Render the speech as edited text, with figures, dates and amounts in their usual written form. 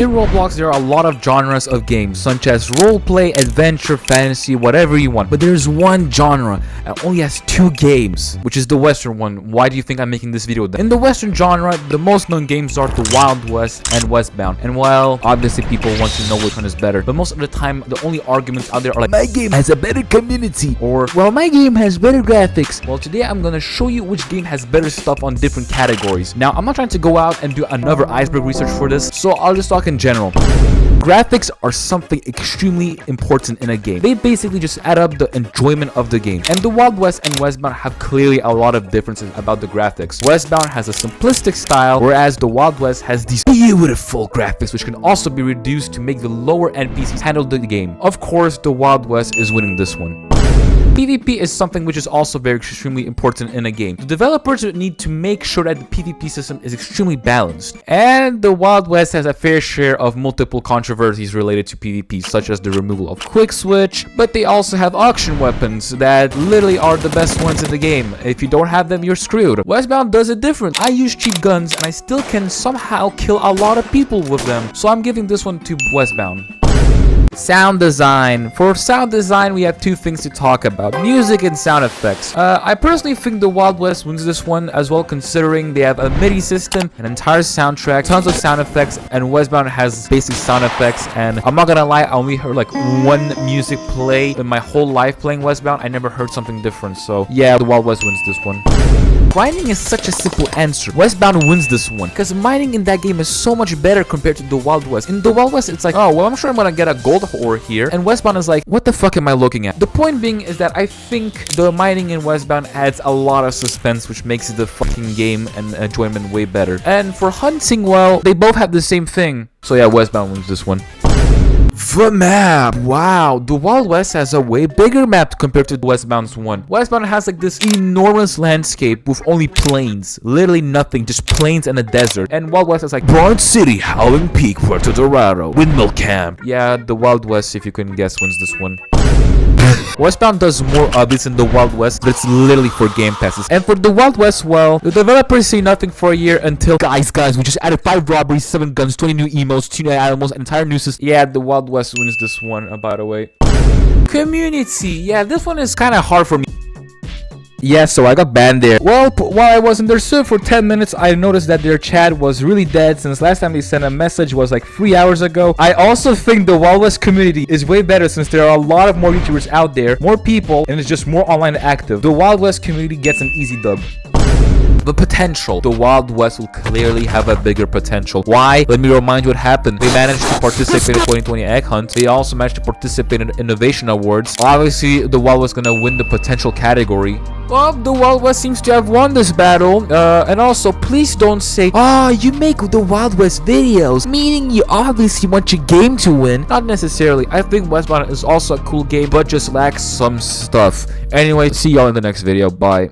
In Roblox, there are a lot of genres of games, such as roleplay, adventure, fantasy, whatever you want. But there's one genre that only has 2 games, which is the Western one. Why do you think I'm making this video then? In the Western genre, the most known games are the Wild West and Westbound. And well, obviously people want to know which one is better. But most of the time, the only arguments out there are like, my game has a better community, or, well, my game has better graphics. Well, today I'm gonna show you which game has better stuff on different categories. Now, I'm not trying to go out and do another iceberg research for this, so I'll just talk in general. Graphics are something extremely important in a game. They basically just add up the enjoyment of the game. And the Wild West and Westbound have clearly a lot of differences about the graphics. Westbound has a simplistic style, whereas the Wild West has these beautiful graphics, which can also be reduced to make the lower NPCs handle the game. Of course, the Wild West is winning this one. PvP is something which is also very extremely important in a game. The developers need to make sure that the PvP system is extremely balanced. And the Wild West has a fair share of multiple controversies related to PvP, such as the removal of quick switch, but they also have auction weapons that literally are the best ones in the game. If you don't have them, you're screwed. Westbound does it different. I use cheap guns and I still can somehow kill a lot of people with them. So I'm giving this one to Westbound. Sound design. For sound design, we have 2 things to talk about: music and sound effects. I personally think the Wild West wins this one as well, considering they have a MIDI system, an entire soundtrack, tons of sound effects, and Westbound has basic sound effects. And I'm not gonna lie, I only heard like one music play in my whole life playing Westbound. I never heard something different. So yeah, the Wild West wins this one. Mining is such a simple answer. Westbound wins this one because mining in that game is so much better compared to the Wild West. In the Wild West, it's like, oh, well, I'm sure I'm gonna get a gold ore here. And Westbound is like, what the fuck am I looking at? The point being is that I think the mining in Westbound adds a lot of suspense, which makes the fucking game and enjoyment way better. And for hunting, well, they both have the same thing. So yeah, Westbound wins this one. The map. Wow, the Wild West has a way bigger map compared to Westbound's one. Westbound has like this enormous landscape with only plains, literally nothing, just plains and a desert. And Wild West is like Broad City, Howling Peak, Puerto Dorado, Windmill Camp. Yeah, the Wild West, if you couldn't guess, wins this one. Westbound does more of this than the Wild West, but it's literally for game passes. And for the Wild West, well, the developers say nothing for a year until guys, we just added 5 robberies, 7 guns, 20 new emos, 2 new animals, an entire new system. Yeah, the Wild West wins this one, by the way. Community. Yeah, this one is kind of hard for me. Yeah, so I got banned there. Well, while I was in their server for 10 minutes, I noticed that their chat was really dead since last time they sent a message was like 3 hours ago. I also think the Wild West community is way better since there are a lot of more YouTubers out there, more people, and it's just more online active. The Wild West community gets an easy dub. The potential. The Wild West will clearly have a bigger potential. Why? Let me remind you what happened. They managed to participate in 2020 Egg Hunt. They also managed to participate in Innovation Awards. Obviously, the Wild West is gonna win the potential category. Well, the Wild West seems to have won this battle. And also, please don't say, oh, you make the Wild West videos, meaning you obviously want your game to win. Not necessarily. I think Westbound is also a cool game, but just lacks some stuff. Anyway, see y'all in the next video. Bye.